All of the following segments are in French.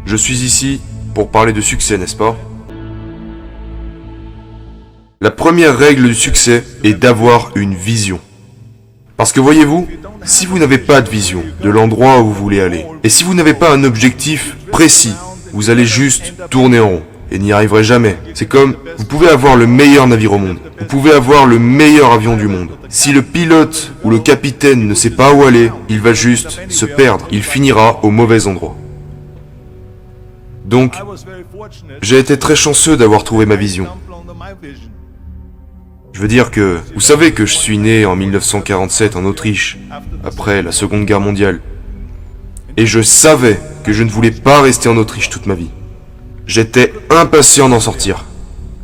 Je suis ici pour parler de succès, n'est-ce pas? La première règle du succès est d'avoir une vision. Parce que voyez-vous, si vous n'avez pas de vision de l'endroit où vous voulez aller, et si vous n'avez pas un objectif précis, vous allez juste tourner en rond et n'y arriverez jamais. C'est comme, vous pouvez avoir le meilleur navire au monde, vous pouvez avoir le meilleur avion du monde. Si le pilote ou le capitaine ne sait pas où aller, il va juste se perdre, il finira au mauvais endroit. Donc, j'ai été très chanceux d'avoir trouvé ma vision. Je veux dire que, vous savez que je suis né en 1947 en Autriche, après la Seconde Guerre mondiale. Et je savais que je ne voulais pas rester en Autriche toute ma vie. J'étais impatient d'en sortir.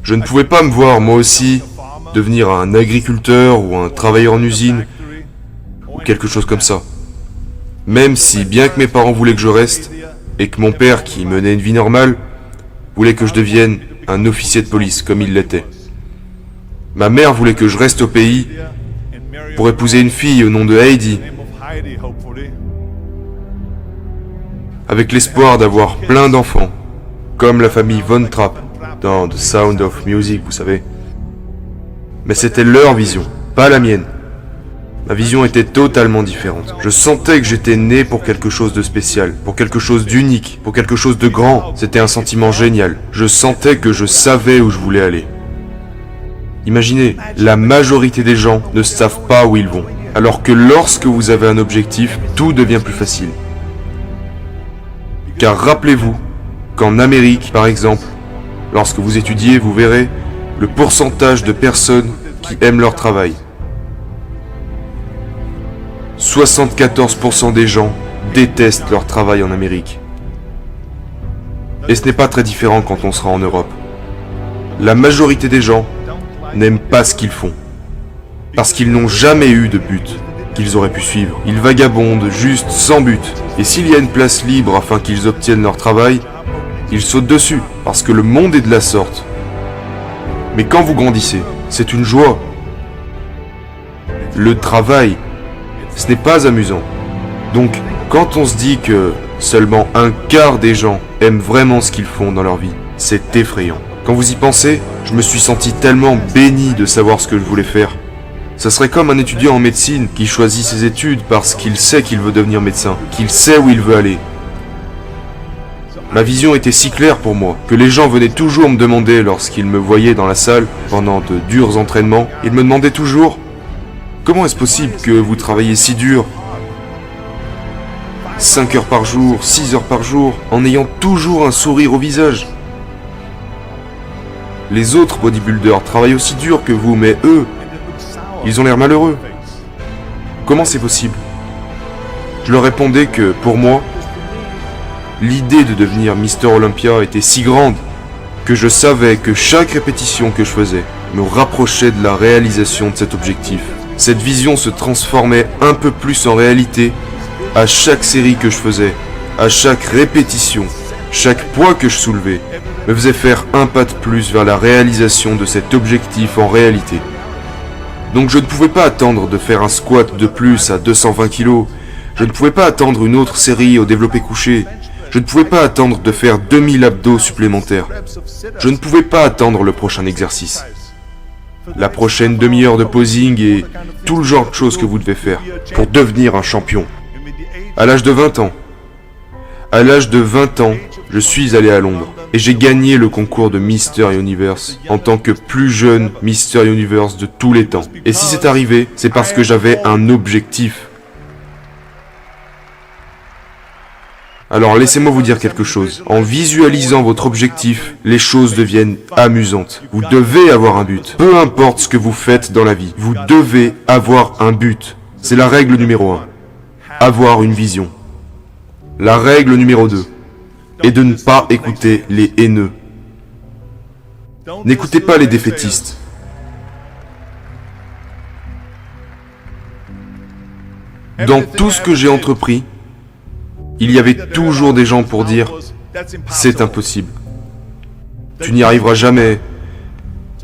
Je ne pouvais pas me voir, moi aussi, devenir un agriculteur ou un travailleur en usine, ou quelque chose comme ça. Même si, bien que mes parents voulaient que je reste, et que mon père, qui menait une vie normale, voulait que je devienne un officier de police, comme il l'était. Ma mère voulait que je reste au pays pour épouser une fille au nom de Heidi, avec l'espoir d'avoir plein d'enfants, comme la famille Von Trapp dans The Sound of Music, vous savez. Mais c'était leur vision, pas la mienne. Ma vision était totalement différente. Je sentais que j'étais né pour quelque chose de spécial, pour quelque chose d'unique, pour quelque chose de grand. C'était un sentiment génial. Je sentais que je savais où je voulais aller. Imaginez, la majorité des gens ne savent pas où ils vont. Alors que lorsque vous avez un objectif, tout devient plus facile. Car rappelez-vous qu'en Amérique, par exemple, lorsque vous étudiez, vous verrez le pourcentage de personnes qui aiment leur travail. 74% des gens détestent leur travail en Amérique. Et ce n'est pas très différent quand on sera en Europe. La majorité des gens n'aiment pas ce qu'ils font. Parce qu'ils n'ont jamais eu de but qu'ils auraient pu suivre. Ils vagabondent juste sans but. Et s'il y a une place libre afin qu'ils obtiennent leur travail, ils sautent dessus. Parce que le monde est de la sorte. Mais quand vous grandissez, c'est une joie. Le travail, ce n'est pas amusant. Donc, quand on se dit que seulement un quart des gens aiment vraiment ce qu'ils font dans leur vie, c'est effrayant. Quand vous y pensez, je me suis senti tellement béni de savoir ce que je voulais faire. Ça serait comme un étudiant en médecine qui choisit ses études parce qu'il sait qu'il veut devenir médecin, qu'il sait où il veut aller. Ma vision était si claire pour moi que les gens venaient toujours me demander lorsqu'ils me voyaient dans la salle pendant de durs entraînements, ils me demandaient toujours « Comment est-ce possible que vous travaillez si dur 5 heures par jour, 6 heures par jour, en ayant toujours un sourire au visage ?» Les autres bodybuilders travaillent aussi dur que vous, mais eux, ils ont l'air malheureux. Comment c'est possible? Je leur répondais que, pour moi, l'idée de devenir Mister Olympia était si grande que je savais que chaque répétition que je faisais me rapprochait de la réalisation de cet objectif. Cette vision se transformait un peu plus en réalité à chaque série que je faisais, à chaque répétition, chaque poids que je soulevais, me faisait faire un pas de plus vers la réalisation de cet objectif en réalité. Donc je ne pouvais pas attendre de faire un squat de plus à 220 kg, je ne pouvais pas attendre une autre série au développé couché, je ne pouvais pas attendre de faire 2000 abdos supplémentaires, je ne pouvais pas attendre le prochain exercice, la prochaine demi-heure de posing et tout le genre de choses que vous devez faire pour devenir un champion. À l'âge de 20 ans, je suis allé à Londres et j'ai gagné le concours de Mister Universe en tant que plus jeune Mister Universe de tous les temps. Et si c'est arrivé, c'est parce que j'avais un objectif. Alors laissez-moi vous dire quelque chose. En visualisant votre objectif, les choses deviennent amusantes. Vous devez avoir un but. Peu importe ce que vous faites dans la vie, vous devez avoir un but. C'est la règle numéro 1. Avoir une vision. La règle numéro 2 est de ne pas écouter les haineux. N'écoutez pas les défaitistes. Dans tout ce que j'ai entrepris, il y avait toujours des gens pour dire « c'est impossible, tu n'y arriveras jamais ».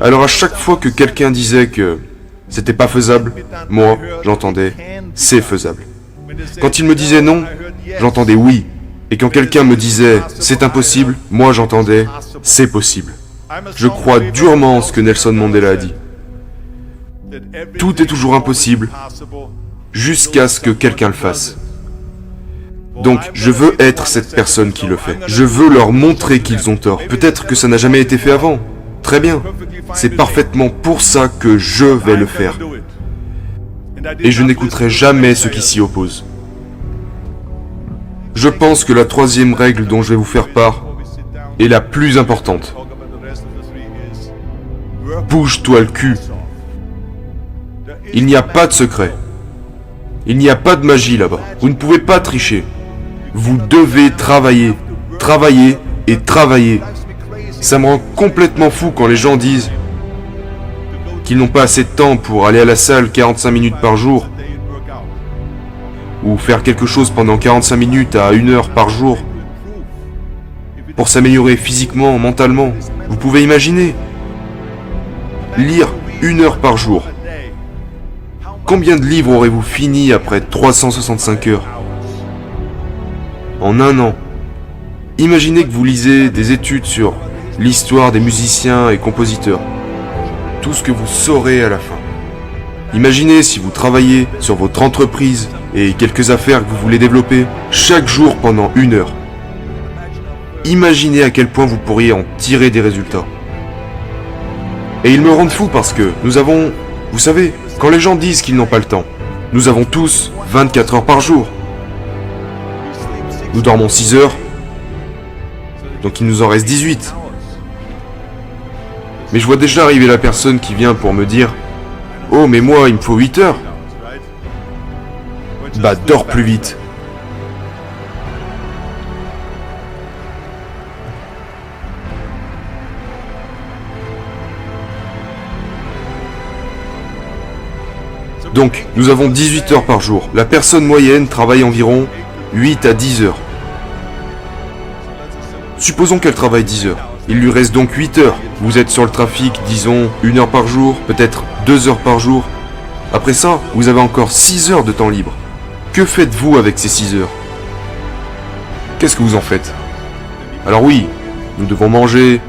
Alors à chaque fois que quelqu'un disait que c'était pas faisable, moi j'entendais « c'est faisable ». Quand il me disait non, j'entendais « oui, Et quand quelqu'un me disait « c'est impossible », moi j'entendais « c'est possible ». Je crois durement en ce que Nelson Mandela a dit. Tout est toujours impossible, jusqu'à ce que quelqu'un le fasse. Donc, je veux être cette personne qui le fait. Je veux leur montrer qu'ils ont tort. Peut-être que ça n'a jamais été fait avant. Très bien. C'est parfaitement pour ça que je vais le faire. Et je n'écouterai jamais ceux qui s'y opposent. Je pense que la troisième règle dont je vais vous faire part est la plus importante. Bouge-toi le cul. Il n'y a pas de secret. Il n'y a pas de magie là-bas. Vous ne pouvez pas tricher. Vous devez travailler. Travailler et travailler. Ça me rend complètement fou quand les gens disent qu'ils n'ont pas assez de temps pour aller à la salle 45 minutes par jour ou faire quelque chose pendant 45 minutes à 1 heure par jour pour s'améliorer physiquement, mentalement. Vous pouvez imaginer lire 1 heure par jour. Combien de livres aurez-vous fini après 365 heures? En 1 an. Imaginez que vous lisez des études sur l'histoire des musiciens et compositeurs. Tout ce que vous saurez à la fin. Imaginez si vous travaillez sur votre entreprise et quelques affaires que vous voulez développer chaque jour pendant 1 heure. Imaginez à quel point vous pourriez en tirer des résultats. Et ils me rendent fou parce que nous avons, vous savez, quand les gens disent qu'ils n'ont pas le temps, nous avons tous 24 heures par jour. Nous dormons 6 heures, donc il nous en reste 18. Mais je vois déjà arriver la personne qui vient pour me dire « Oh, mais moi, il me faut 8 heures !» Bah, dors plus vite. Donc, nous avons 18 heures par jour. La personne moyenne travaille environ 8 à 10 heures. Supposons qu'elle travaille 10 heures. Il lui reste donc 8 heures. Vous êtes sur le trafic, disons, 1 heure par jour, peut-être 2 heures par jour. Après ça, vous avez encore 6 heures de temps libre. Que faites-vous avec ces 6 heures? Qu'est-ce que vous en faites? Alors oui, nous devons manger.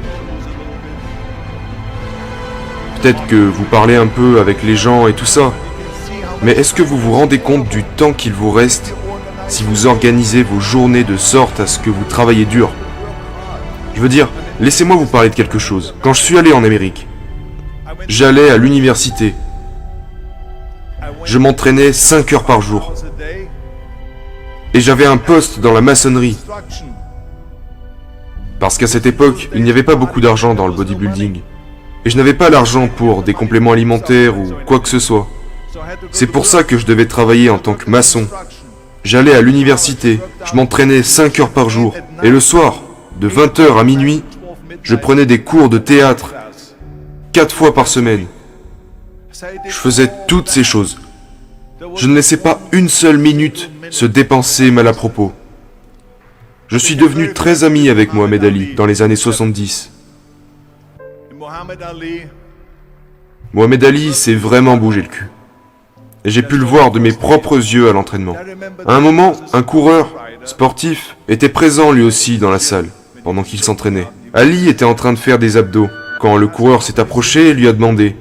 Peut-être que vous parlez un peu avec les gens et tout ça. Mais est-ce que vous vous rendez compte du temps qu'il vous reste si vous organisez vos journées de sorte à ce que vous travaillez dur? Je veux dire, laissez-moi vous parler de quelque chose. Quand je suis allé en Amérique, j'allais à l'université. Je m'entraînais 5 heures par jour. Et j'avais un poste dans la maçonnerie. Parce qu'à cette époque, il n'y avait pas beaucoup d'argent dans le bodybuilding. Et je n'avais pas l'argent pour des compléments alimentaires ou quoi que ce soit. C'est pour ça que je devais travailler en tant que maçon. J'allais à l'université, je m'entraînais 5 heures par jour. Et le soir, de 20h à minuit, je prenais des cours de théâtre 4 fois par semaine. Je faisais toutes ces choses. Je ne laissais pas une seule minute se dépenser mal à propos. Je suis devenu très ami avec Mohamed Ali dans les années 70. Mohamed Ali s'est vraiment bougé le cul. Et j'ai pu le voir de mes propres yeux à l'entraînement. À un moment, un coureur sportif était présent lui aussi dans la salle, pendant qu'il s'entraînait. Ali était en train de faire des abdos, quand le coureur s'est approché et lui a demandé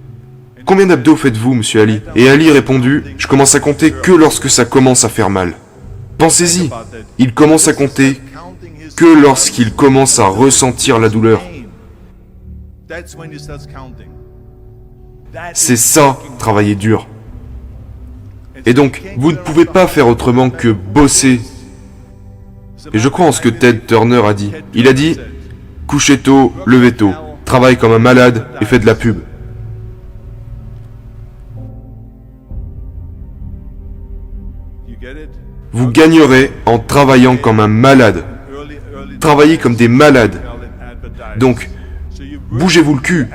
« Combien d'abdos faites-vous, monsieur Ali ?» Et Ali a répondu « Je commence à compter que lorsque ça commence à faire mal. » Pensez-y, il commence à compter que lorsqu'il commence à ressentir la douleur. C'est ça, travailler dur. Et donc, vous ne pouvez pas faire autrement que bosser. Et je crois en ce que Ted Turner a dit. Il a dit « Couchez tôt, levez tôt, travaille comme un malade et fais de la pub. » Vous gagnerez en travaillant comme un malade. Travaillez comme des malades. Donc, bougez-vous le cul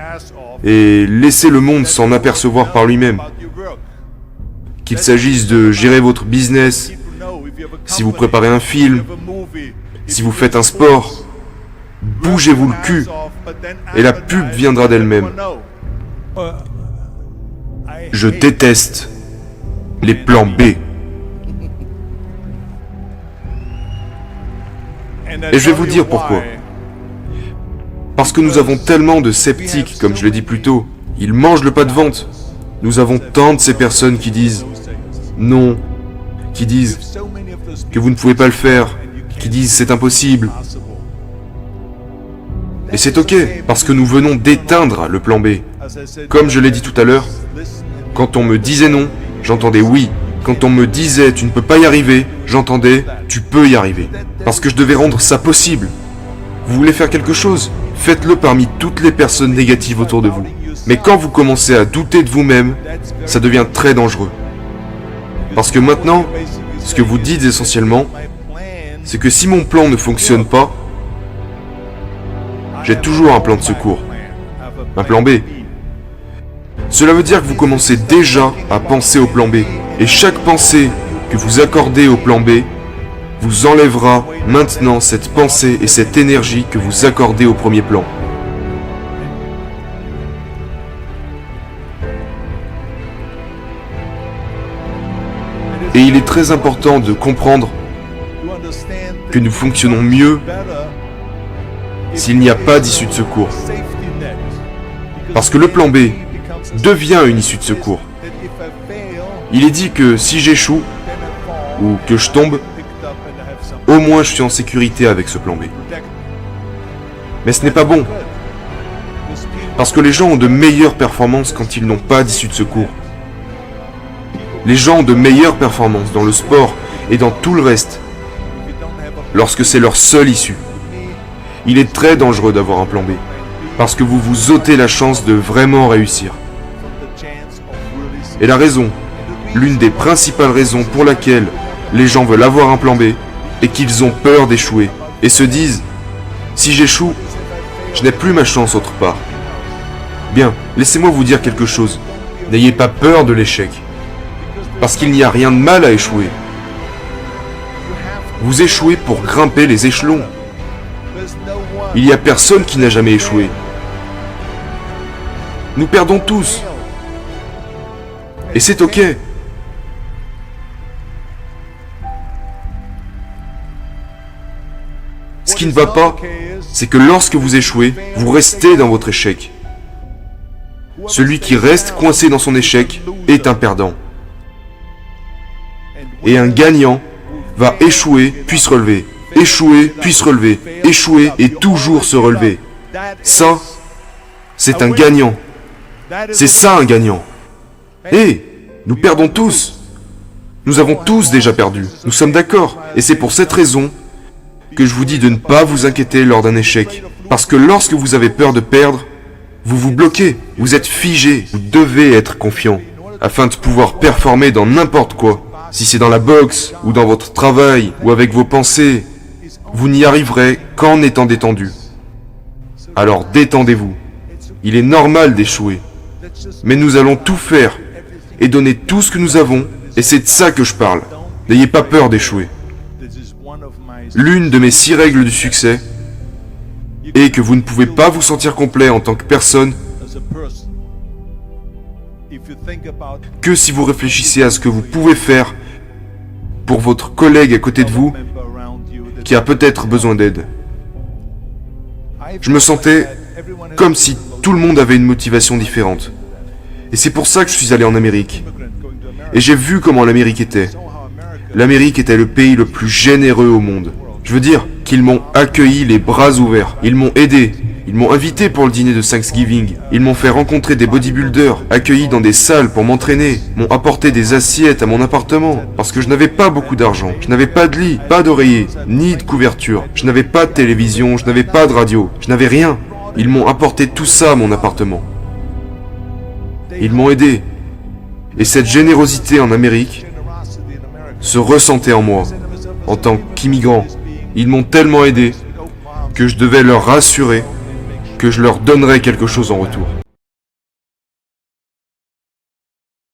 et laissez le monde s'en apercevoir par lui-même. Qu'il s'agisse de gérer votre business, si vous préparez un film, si vous faites un sport, bougez-vous le cul et la pub viendra d'elle-même. Je déteste les plans B. Et je vais vous dire pourquoi. Parce que nous avons tellement de sceptiques, comme je l'ai dit plus tôt. Ils mangent le pas de vente. Nous avons tant de ces personnes qui disent non, qui disent que vous ne pouvez pas le faire, qui disent c'est impossible. Et c'est ok, parce que nous venons d'éteindre le plan B. Comme je l'ai dit tout à l'heure, quand on me disait non, j'entendais oui. Quand on me disait tu ne peux pas y arriver, j'entendais tu peux y arriver. Parce que je devais rendre ça possible. Vous voulez faire quelque chose? Faites-le parmi toutes les personnes négatives autour de vous. Mais quand vous commencez à douter de vous-même, ça devient très dangereux. Parce que maintenant, ce que vous dites essentiellement, c'est que si mon plan ne fonctionne pas, j'ai toujours un plan de secours. Un plan B. Cela veut dire que vous commencez déjà à penser au plan B. Et chaque pensée que vous accordez au plan B vous enlèvera maintenant cette pensée et cette énergie que vous accordez au premier plan. Et il est très important de comprendre que nous fonctionnons mieux s'il n'y a pas d'issue de secours. Parce que le plan B devient une issue de secours. Il est dit que si j'échoue, ou que je tombe, au moins je suis en sécurité avec ce plan B. Mais ce n'est pas bon. Parce que les gens ont de meilleures performances quand ils n'ont pas d'issue de secours. Les gens ont de meilleures performances dans le sport et dans tout le reste lorsque c'est leur seule issue. Il est très dangereux d'avoir un plan B, parce que vous vous ôtez la chance de vraiment réussir. Et la raison, l'une des principales raisons pour laquelle les gens veulent avoir un plan B, est qu'ils ont peur d'échouer, et se disent « Si j'échoue, je n'ai plus ma chance autre part. » Bien, laissez-moi vous dire quelque chose. N'ayez pas peur de l'échec, parce qu'il n'y a rien de mal à échouer. Vous échouez pour grimper les échelons. Il n'y a personne qui n'a jamais échoué. Nous perdons tous. Et c'est ok. Ce qui ne va pas, c'est que lorsque vous échouez, vous restez dans votre échec. Celui qui reste coincé dans son échec est un perdant. Et un gagnant va échouer puis se relever, échouer puis se relever, échouer et toujours se relever. Ça, c'est un gagnant. C'est ça un gagnant. Et nous perdons tous. Nous avons tous déjà perdu. Nous sommes d'accord. Et c'est pour cette raison que je vous dis de ne pas vous inquiéter lors d'un échec. Parce que lorsque vous avez peur de perdre, vous vous bloquez. Vous êtes figé. Vous devez être confiant afin de pouvoir performer dans n'importe quoi. Si c'est dans la boxe, ou dans votre travail, ou avec vos pensées, vous n'y arriverez qu'en étant détendu. Alors détendez-vous. Il est normal d'échouer. Mais nous allons tout faire et donner tout ce que nous avons, et c'est de ça que je parle. N'ayez pas peur d'échouer. L'une de mes 6 règles du succès est que vous ne pouvez pas vous sentir complet en tant que personne que si vous réfléchissez à ce que vous pouvez faire pour votre collègue à côté de vous qui a peut-être besoin d'aide. Je me sentais comme si tout le monde avait une motivation différente. Et c'est pour ça que je suis allé en Amérique. Et j'ai vu comment l'Amérique était. L'Amérique était le pays le plus généreux au monde. Je veux dire qu'ils m'ont accueilli les bras ouverts. Ils m'ont aidé. Ils m'ont invité pour le dîner de Thanksgiving. Ils m'ont fait rencontrer des bodybuilders, accueilli dans des salles pour m'entraîner, m'ont apporté des assiettes à mon appartement, parce que je n'avais pas beaucoup d'argent. Je n'avais pas de lit, pas d'oreiller, ni de couverture. Je n'avais pas de télévision, je n'avais pas de radio, je n'avais rien. Ils m'ont apporté tout ça à mon appartement. Ils m'ont aidé. Et cette générosité en Amérique se ressentait en moi, en tant qu'immigrant. Ils m'ont tellement aidé que je devais leur rassurer que je leur donnerais quelque chose en retour.